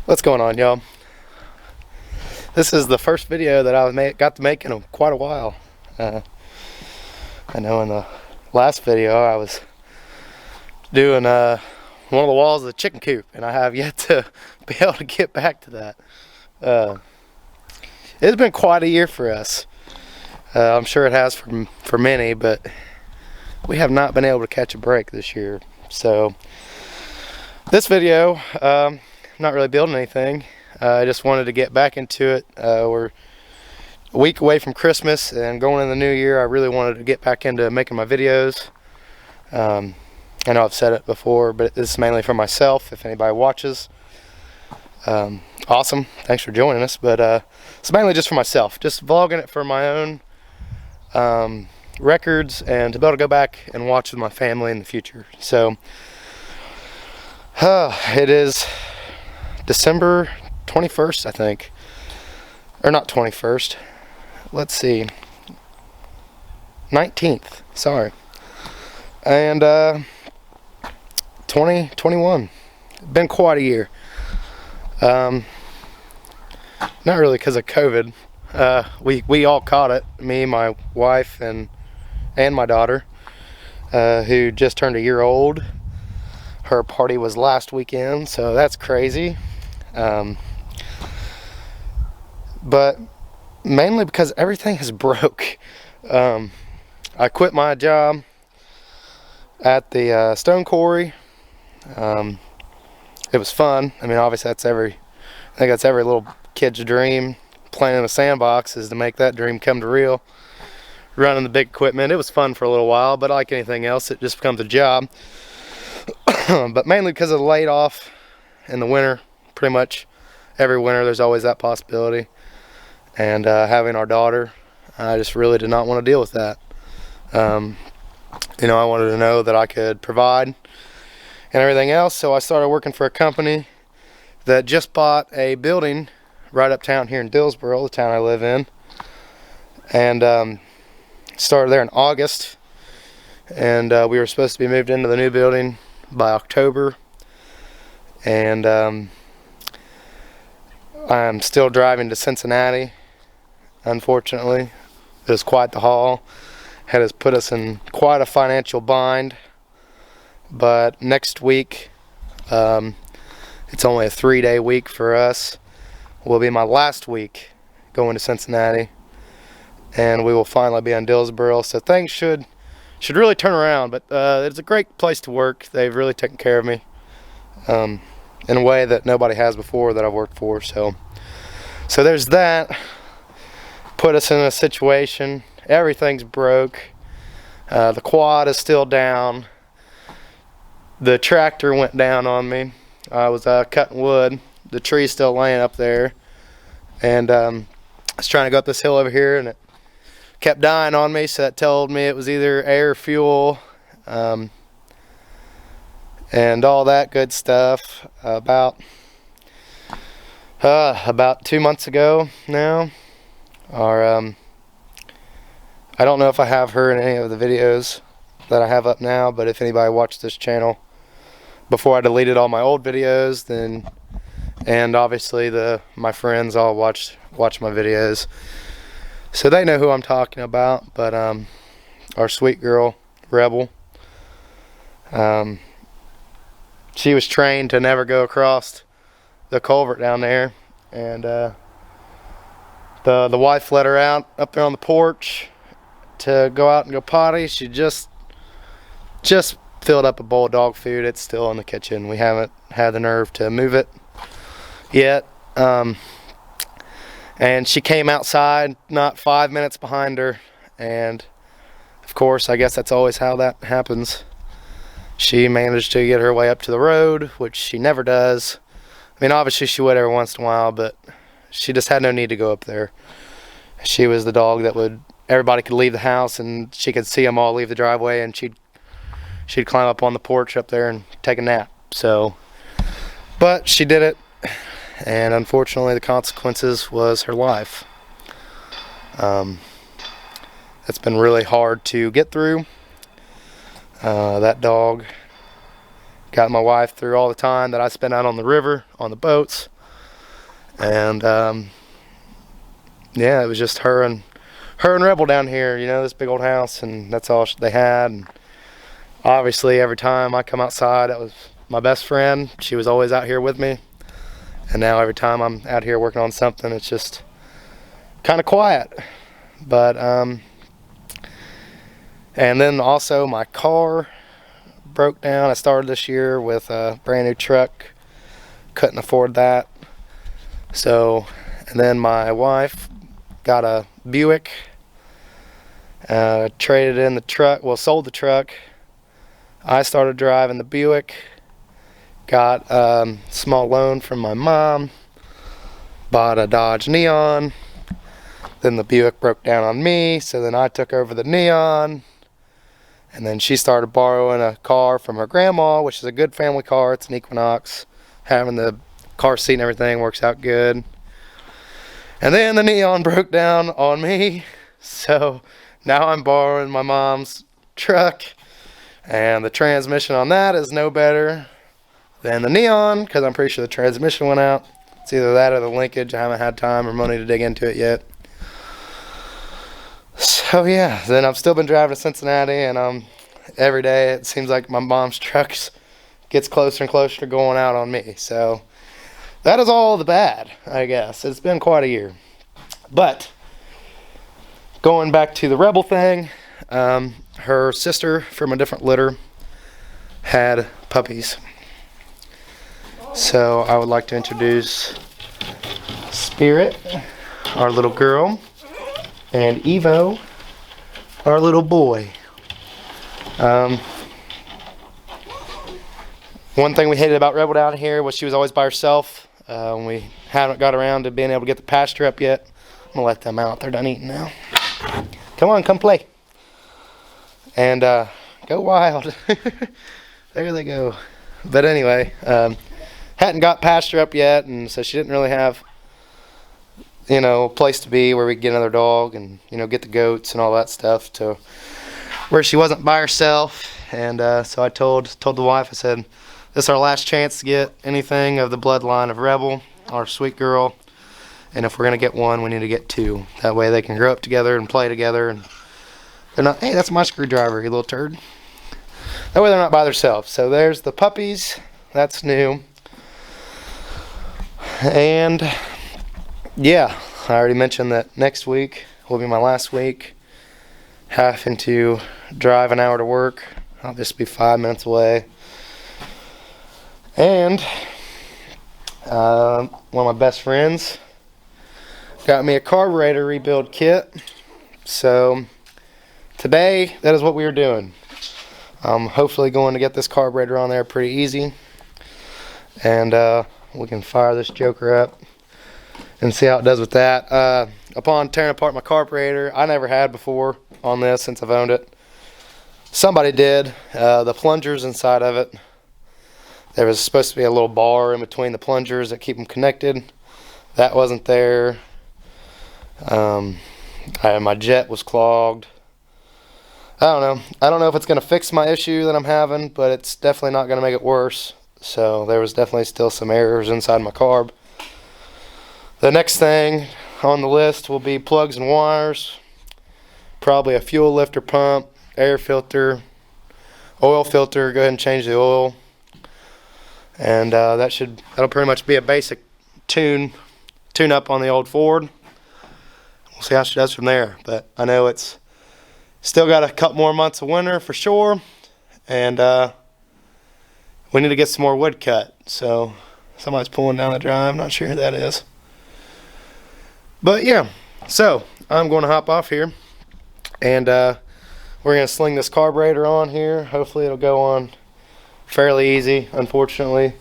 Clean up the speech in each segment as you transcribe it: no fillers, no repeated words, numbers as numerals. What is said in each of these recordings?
What's going on, y'all? This is the first video that I got to make in quite a while. I know in the last video I was doing one of the walls of the chicken coop, and I have yet to be able to get back to that. It's been quite a year for us. I'm sure it has for many, but we have not been able to catch a break this year. So this video, I'm not really building anything. I just wanted to get back into it. We're a week away from Christmas and going in the new year. I really wanted to get back into making my videos. I know I've said it before, but this is mainly for myself. If anybody watches, awesome, thanks for joining us. But it's mainly just for myself, just vlogging it for my own records and to be able to go back and watch with my family in the future. So it is December 21st, I think, or not 21st, let's see, 19th, sorry, and 2021, been quite a year. Not really because of COVID. We all caught it, me, my wife, and my daughter, who just turned a year old. Her party was last weekend, so that's crazy. But mainly because everything is broke. I quit my job at the stone quarry. It was fun. I mean, obviously I think that's every little kid's dream. Playing in a sandbox is to make that dream come to real. Running the big equipment, it was fun for a little while, but like anything else, it just becomes a job. But mainly because of the laid off in the winter, pretty much every winter there's always that possibility. And having our daughter, I just really did not want to deal with that. You know, I wanted to know that I could provide and everything else, so I started working for a company that just bought a building right uptown here in Dillsboro, the town I live in. And started there in August, and we were supposed to be moved into the new building by October. And I'm still driving to Cincinnati, unfortunately. It was quite the haul. Has put us in quite a financial bind. But next week, it's only a 3-day week for us. Will be my last week going to Cincinnati, and we will finally be on Dillsboro. So things should really turn around. But it's a great place to work. They've really taken care of me in a way that nobody has before that I've worked for. So there's that. Put us in a situation. Everything's broke. The quad is still down. The tractor went down on me. I was cutting wood. The tree's still laying up there. And I was trying to go up this hill over here, and it kept dying on me. So that told me it was either air, fuel, and all that good stuff. About 2 months ago now, or I don't know if I have her in any of the videos that I have up now, but if anybody watched this channel before I deleted all my old videos, then, and obviously my friends all watch my videos, so they know who I'm talking about. But our sweet girl Rebel, she was trained to never go across the culvert down there, and the wife let her out up there on the porch to go out and go potty. She just filled up a bowl of dog food. It's still in the kitchen. We haven't had the nerve to move it yet. And she came outside not 5 minutes behind her, and of course I guess that's always how that happens. She managed to get her way up to the road, which she never does. I mean, obviously she would every once in a while, but she just had no need to go up there. She was the dog that everybody could leave the house and she could see them all leave the driveway, and she'd climb up on the porch up there and take a nap. So, but she did it, and unfortunately the consequences was her life. It's been really hard to get through. That dog got my wife through all the time that I spent out on the river, on the boats, And yeah, it was just her and Rebel down here, you know, this big old house, and that's all they had. And obviously every time I come outside, that was my best friend. She was always out here with me. And now every time I'm out here working on something, it's just kind of quiet. But and then also my car broke down. I started this year with a brand new truck. Couldn't afford that. So, and then my wife got a Buick, traded in the truck, well, sold the truck. I started driving the Buick, got a small loan from my mom, bought a Dodge Neon. Then the Buick broke down on me, so then I took over the Neon. And then she started borrowing a car from her grandma, which is a good family car. It's an Equinox. Having the car seat and everything works out good. And then the Neon broke down on me, so now I'm borrowing my mom's truck, and the transmission on that is no better than the Neon, because I'm pretty sure the transmission went out. It's either that or the linkage. I haven't had time or money to dig into it yet. So yeah, then I've still been driving to Cincinnati, and every day it seems like my mom's truck gets closer and closer to going out on me. So that is all the bad, I guess. It's been quite a year. But going back to the Rebel thing, her sister from a different litter had puppies. So I would like to introduce Spirit, our little girl, and Evo, our little boy. One thing we hated about Rebel down here was she was always by herself. We haven't got around to being able to get the pasture up yet. I'm gonna let them out. They're done eating now. Come on, come play. And go wild. There they go. But anyway, hadn't got pasture up yet, and so she didn't really have, you know, a place to be where we could get another dog and, you know, get the goats and all that stuff to where she wasn't by herself. And so I told the wife, I said, this is our last chance to get anything of the bloodline of Rebel, our sweet girl. And if we're going to get one, we need to get two. That way they can grow up together and play together. And they're not, hey, that's my screwdriver, you little turd. That way they're not by themselves. So there's the puppies. That's new. And yeah, I already mentioned that next week will be my last week. Having to drive an hour to work. I'll just be 5 minutes away. And one of my best friends got me a carburetor rebuild kit. So today, that is what we are doing. I'm hopefully going to get this carburetor on there pretty easy. And we can fire this joker up and see how it does with that. Upon tearing apart my carburetor, I never had before on this since I've owned it. Somebody did. The plungers inside of it, there was supposed to be a little bar in between the plungers that keep them connected. That wasn't there. My jet was clogged. I don't know if it's going to fix my issue that I'm having, but it's definitely not going to make it worse. So there was definitely still some errors inside my carb. The next thing on the list will be plugs and wires, probably a fuel lifter pump, air filter, oil filter. Go ahead and change the oil, and that'll pretty much be a basic tune up on the old Ford. We'll see how she does from there. But I know it's still got a couple more months of winter for sure, and we need to get some more wood cut. So somebody's pulling down the drive. Not sure who that is. But yeah, so I'm going to hop off here, and we're going to sling this carburetor on here. Hopefully it'll go on fairly easy. Unfortunately,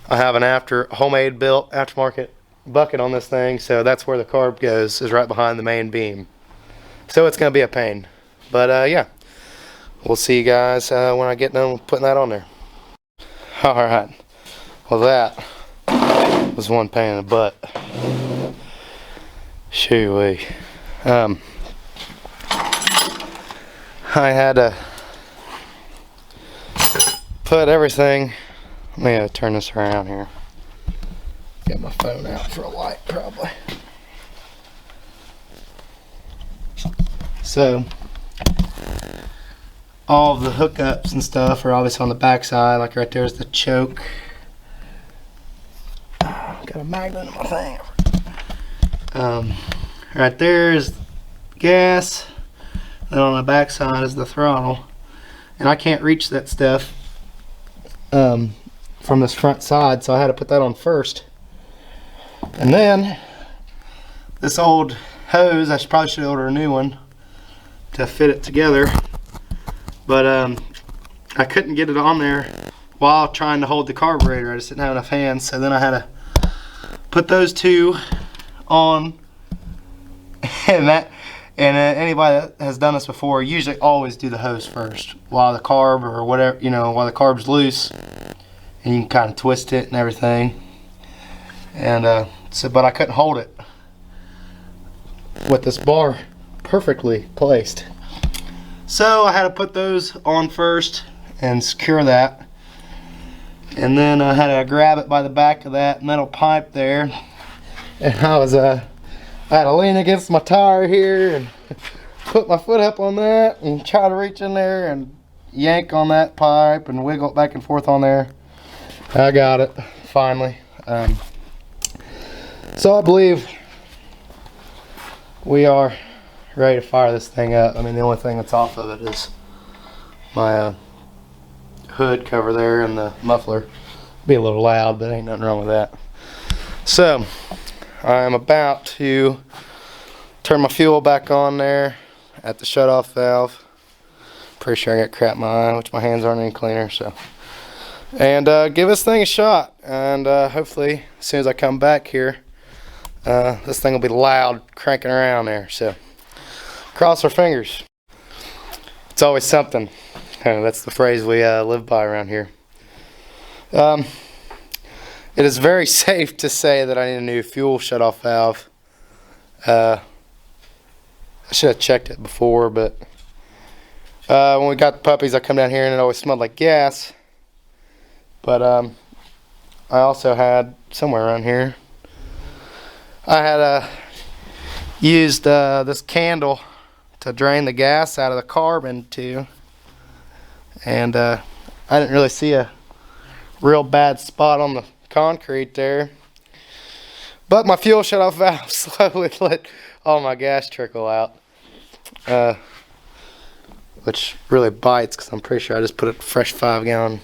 I have an homemade built aftermarket bucket on this thing, so that's where the carb goes, is right behind the main beam. So it's going to be a pain. But yeah, we'll see you guys when I get done putting that on there. Alright, well that was one pain in the butt. Shoo-wee. I had to put everything, let me turn this around here. Get my phone out for a light, probably. So, all of the hookups and stuff are obviously on the back side. Like right there's the choke. Got a magnet in my thing. Right there is gas. Then on the back side is the throttle. And I can't reach that stuff from this front side, so I had to put that on first. And then this old hose, I probably should order a new one to fit it together, but I couldn't get it on there while trying to hold the carburetor. I just didn't have enough hands, so then I had to put those two on. And anybody that has done this before usually always do the hose first while the carb or whatever, you know, while the carb's loose, and you can kind of twist it and everything. And but I couldn't hold it with this bar perfectly placed, so I had to put those on first and secure that, and then I had to grab it by the back of that metal pipe there, and I had to lean against my tire here and put my foot up on that and try to reach in there and yank on that pipe and wiggle it back and forth on there. I got it finally. So I believe we are ready to fire this thing up. I mean, the only thing that's off of it is my hood cover there and the muffler. Be a little loud, but ain't nothing wrong with that. So I'm about to turn my fuel back on there at the shutoff valve. Pretty sure I got crap in my eye, which my hands aren't any cleaner. So, and give this thing a shot, and hopefully as soon as I come back here, this thing will be loud cranking around there. So cross our fingers. It's always something. That's the phrase we live by around here. It is very safe to say that I need a new fuel shutoff valve. I should have checked it before, but when we got the puppies, I come down here and it always smelled like gas. But I also had somewhere around here, I had used this candle to drain the gas out of the carb into, and I didn't really see a real bad spot on the concrete there, but my fuel shutoff valve slowly let all my gas trickle out, which really bites because I'm pretty sure I just put a fresh 5-gallon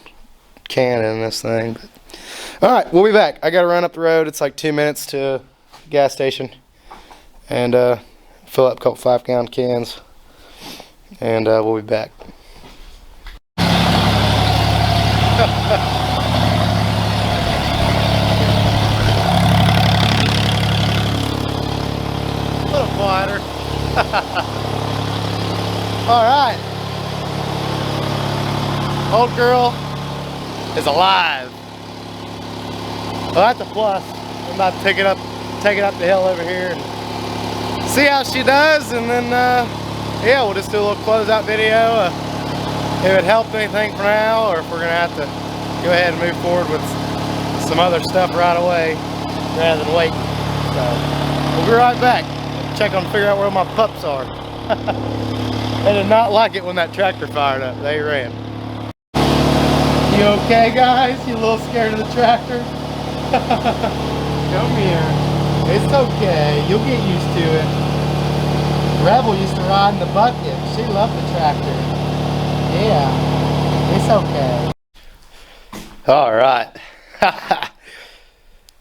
can in this thing. But, all right, we'll be back. I gotta run up the road. It's like 2 minutes to a gas station, and fill up a couple 5-gallon cans, and we'll be back. A little quieter. All right. Old girl is alive. Well, that's a plus. I'm about to take it up the hill over here and see how she does, and then yeah, we'll just do a little closeout video. If it helped anything for now, or if we're gonna have to go ahead and move forward with some other stuff right away rather than wait. So we'll be right back. Check on, figure out where my pups are. They did not like it when that tractor fired up. They ran. You okay, guys? You a little scared of the tractor? Come here. It's okay. You'll get used to it. Rebel used to ride in the bucket. She loved the tractor. Yeah. It's okay. All right.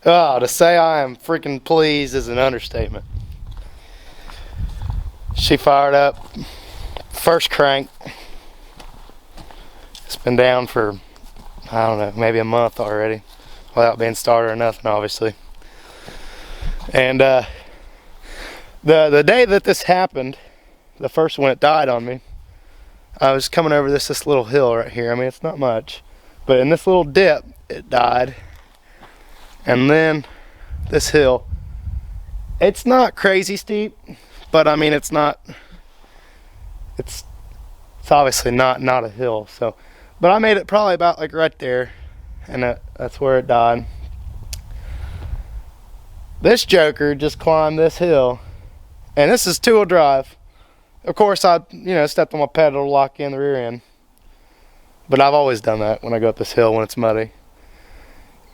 Oh, to say I am freaking pleased is an understatement. She fired up. First crank. It's been down for, I don't know, maybe a month already, without being started or nothing, obviously. And the day that this happened, the first one it died on me, I was coming over this little hill right here. I mean, it's not much, but in this little dip, it died. And then this hill, it's not crazy steep, but I mean, it's obviously not a hill. So, but I made it probably about like right there, and that's where it died. This joker just climbed this hill, and this is two-wheel drive. Of course, I stepped on my pedal to lock in the rear end, but I've always done that when I go up this hill when it's muddy.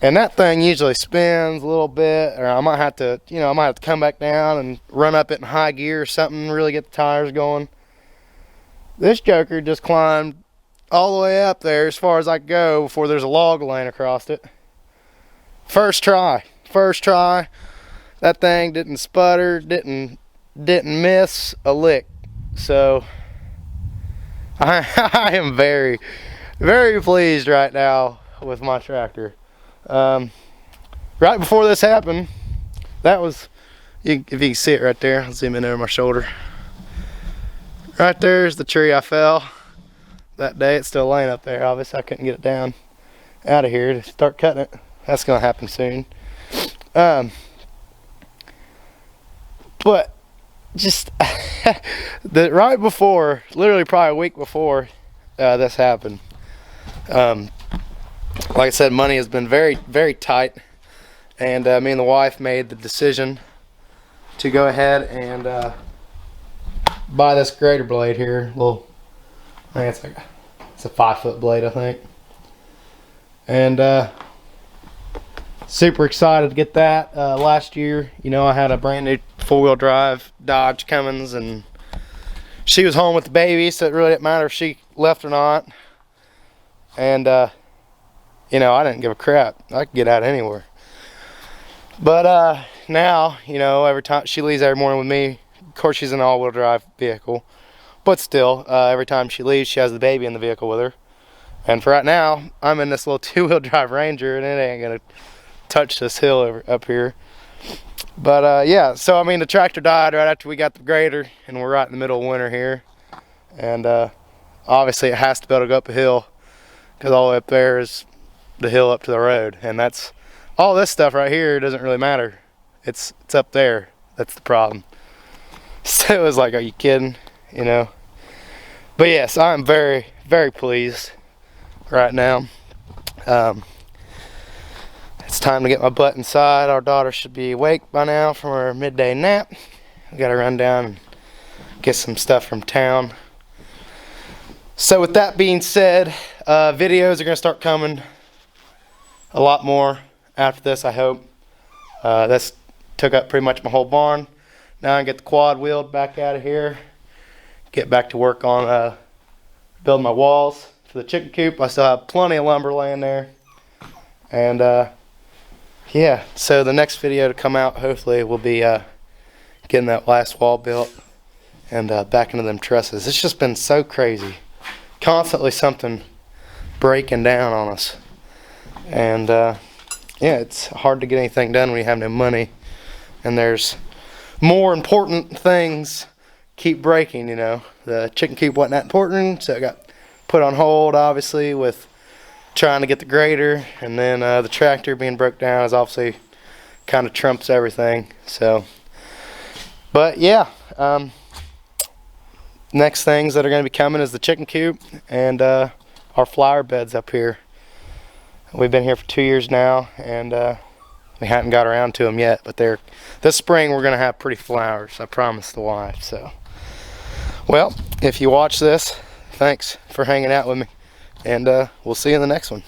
And that thing usually spins a little bit, or I might have to, come back down and run up it in high gear or something, really get the tires going. This joker just climbed all the way up there as far as I could go before there's a log laying across it. First try. That thing didn't sputter, didn't miss a lick. So I am very, very pleased right now with my tractor. Right before this happened, that was, if you can see it right there, I'll zoom in over my shoulder. Right there's the tree I fell that day. It's still laying up there. Obviously I couldn't get it down out of here to start cutting it. That's gonna happen soon. But just right before, literally probably a week before this happened, like I said, money has been very, very tight, and me and the wife made the decision to go ahead and buy this grater blade here. I think it's a 5-foot blade, I think, and super excited to get that. Last year, I had a brand new 4-wheel drive Dodge Cummins, and she was home with the baby, so it really didn't matter if she left or not. And I didn't give a crap. I could get out anywhere. But now, every time she leaves every morning with me, of course she's in an all-wheel drive vehicle, but still, every time she leaves, she has the baby in the vehicle with her. And for right now, I'm in this little 2-wheel drive Ranger, and it ain't gonna touch this hill up here. But yeah, so the tractor died right after we got the grader, and we're right in the middle of winter here, and obviously it has to be able to go up a hill, because all the way up there is the hill up to the road, and that's all this stuff right here doesn't really matter. It's up there. That's the problem. So it was like, are you kidding? But yes, I'm very, very pleased right now. It's time to get my butt inside. Our daughter should be awake by now from her midday nap. We gotta run down and get some stuff from town. So with that being said, videos are gonna start coming a lot more after this, I hope. This took up pretty much my whole barn. Now I can get the quad wheeled back out of here, get back to work on building my walls for the chicken coop. I still have plenty of lumber laying there. And yeah, so the next video to come out hopefully will be getting that last wall built and back into them trusses. It's just been so crazy. Constantly something breaking down on us. And yeah, it's hard to get anything done when you have no money. And there's more important things keep breaking, The chicken coop wasn't that important, so it got put on hold, obviously, with trying to get the grader, and then the tractor being broke down is obviously kind of trumps everything. So, but yeah, next things that are going to be coming is the chicken coop and our flower beds up here. We've been here for 2 years now, and we haven't got around to them yet, but this spring we're going to have pretty flowers, I promised the wife. So, well, if you watch this, thanks for hanging out with me, and we'll see you in the next one.